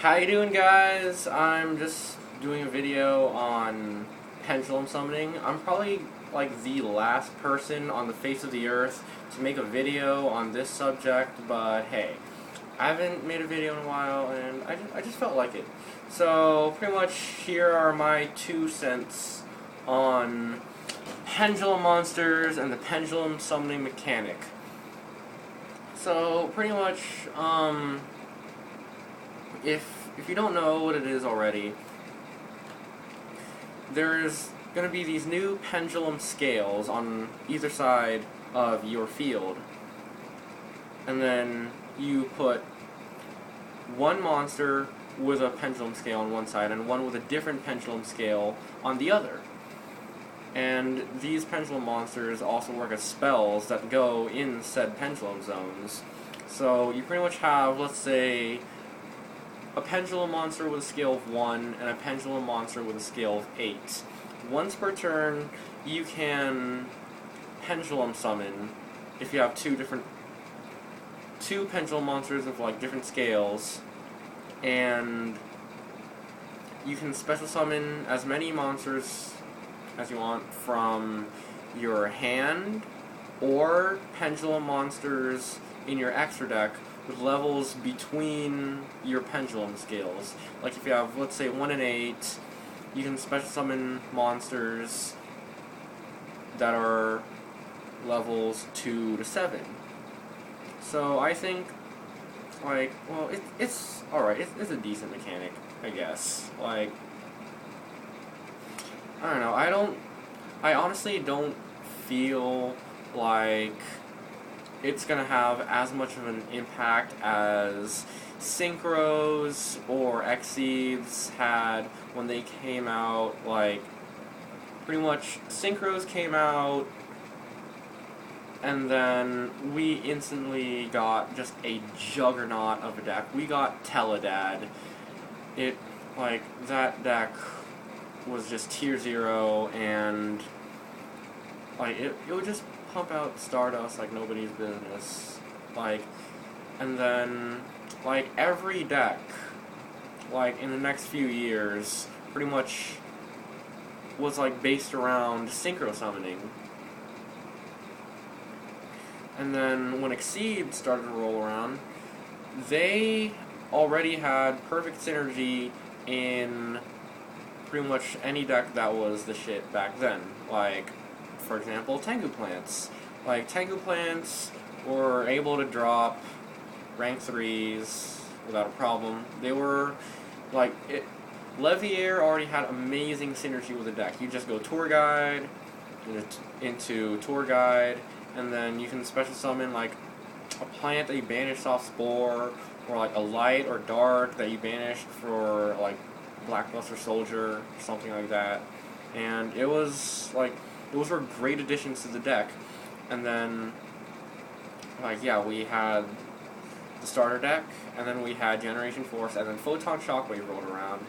How you doing, guys? I'm just doing a video on pendulum summoning. I'm probably like the last person on the face of the earth to make a video on this subject, but hey, I haven't made a video in a while and I just felt like it. So pretty much here are my 2 cents on pendulum monsters and the pendulum summoning mechanic. So pretty much, if you don't know what it is already, there's going to be these new pendulum scales on either side of your field, and then you put one monster with a pendulum scale on one side and one with a different pendulum scale on the other. And these pendulum monsters also work as spells that go in said pendulum zones. So you pretty much have, let's say, a pendulum monster with a scale of 1 and a pendulum monster with a scale of 8. Once per turn, you can pendulum summon if you have two pendulum monsters of like different scales, and you can special summon as many monsters as you want from your hand, or pendulum monsters in your extra deck with levels between your pendulum scales. Like if you have, let's say, 1 and 8, you can special summon monsters that are levels 2 to 7. So I think, like, well, it's alright. It's a decent mechanic, I guess. Like, I don't know. I honestly don't feel like it's gonna have as much of an impact as Synchros or Exceeds had when they came out. Like, pretty much Synchros came out, and then we instantly got just a juggernaut of a deck. We got Teledad. That deck was just tier 0, and like it would just pump out Stardust like nobody's business. Like, and then like every deck, like in the next few years, pretty much was like based around synchro summoning. And then when Exceed started to roll around, they already had perfect synergy in pretty much any deck that was the shit back then. Like, for example, Tengu Plants. Like, Tengu Plants were able to drop rank 3s without a problem. They were, like, Leviair already had amazing synergy with the deck. You just go Tour Guide into Tour Guide, and then you can special summon, like, a plant that you banished off Spore, or, like, a light or dark that you banished for, like, Blackluster Soldier, or something like that. And it was, like, those were great additions to the deck. And then, like, yeah, we had the starter deck, and then we had Generation Force, and then Photon Shockwave rolled around.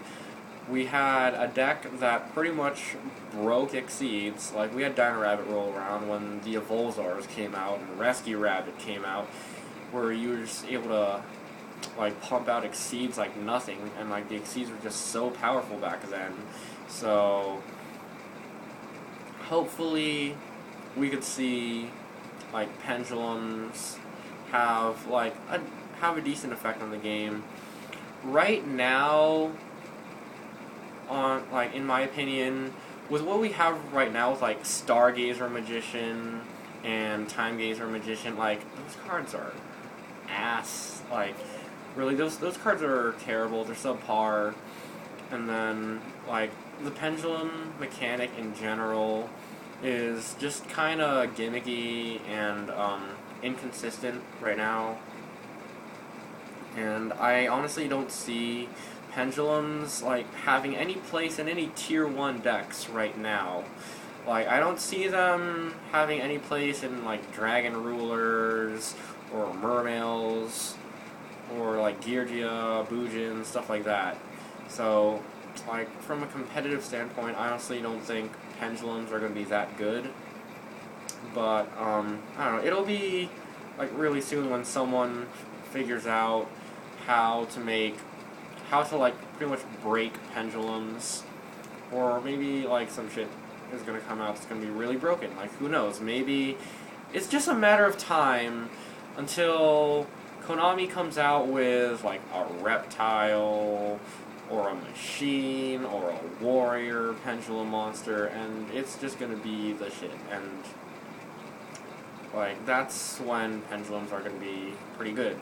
We had a deck that pretty much broke Exceeds. Like, we had Dino Rabbit roll around when the Evolzars came out, and Rescue Rabbit came out, where you were just able to, like, pump out Exceeds like nothing, and, like, the Exceeds were just so powerful back then. So hopefully we could see, like, pendulums have, like, have a decent effect on the game. Right now, on, like, in my opinion, with what we have right now with, like, Stargazer Magician and Time Gazer Magician, like, those cards are ass. Like, really, those cards are terrible. They're subpar. And then, like, the pendulum mechanic in general is just kind of gimmicky and inconsistent right now. And I honestly don't see pendulums, like, having any place in any tier 1 decks right now. Like, I don't see them having any place in, like, Dragon Rulers or Mermails or, like, Geargia, Bujin, stuff like that. So, like, from a competitive standpoint, I honestly don't think pendulums are going to be that good. But, I don't know, it'll be, like, really soon when someone figures out how to make how to like pretty much break pendulums, or maybe like some shit is gonna come out that's gonna be really broken. Like, who knows? Maybe it's just a matter of time until Konami comes out with like a reptile or a machine or a warrior pendulum monster, and it's just gonna be the shit. And like, that's when pendulums are gonna be pretty good.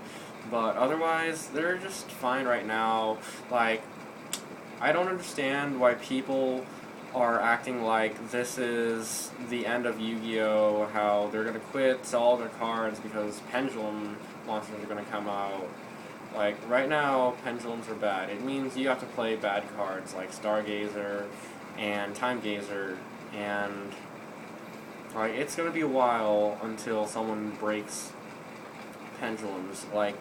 But otherwise, they're just fine right now. Like, I don't understand why people are acting like this is the end of Yu-Gi-Oh! How they're gonna quit, sell all their cards because pendulum monsters are gonna come out. Like, right now, pendulums are bad. It means you have to play bad cards like Stargazer and Time Gazer, and like, it's gonna be a while until someone breaks pendulums. Like,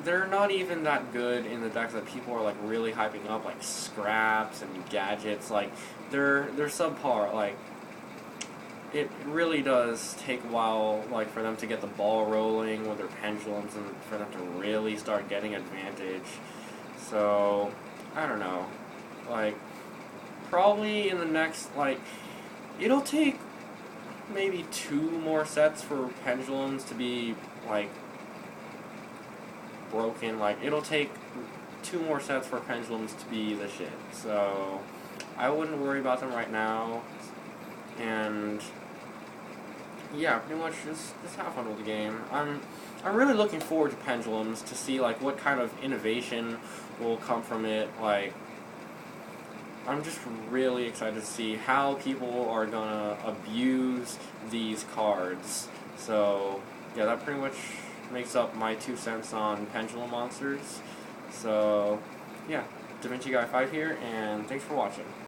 they're not even that good in the decks that people are, like, really hyping up, like, scraps and gadgets. Like, they're subpar. Like, it really does take a while, like, for them to get the ball rolling with their pendulums and for them to really start getting advantage. So, I don't know. Like, probably in the next, like, it'll take maybe 2 more sets for pendulums to be, like, broken. Like, it'll take 2 more sets for pendulums to be the shit. So, I wouldn't worry about them right now. And yeah, pretty much just have fun with the game. I'm really looking forward to pendulums to see like what kind of innovation will come from it. Like, I'm just really excited to see how people are gonna abuse these cards. So yeah, that pretty much makes up my 2 cents on pendulum monsters. So yeah, Da Vinci Guy 5 here, and thanks for watching.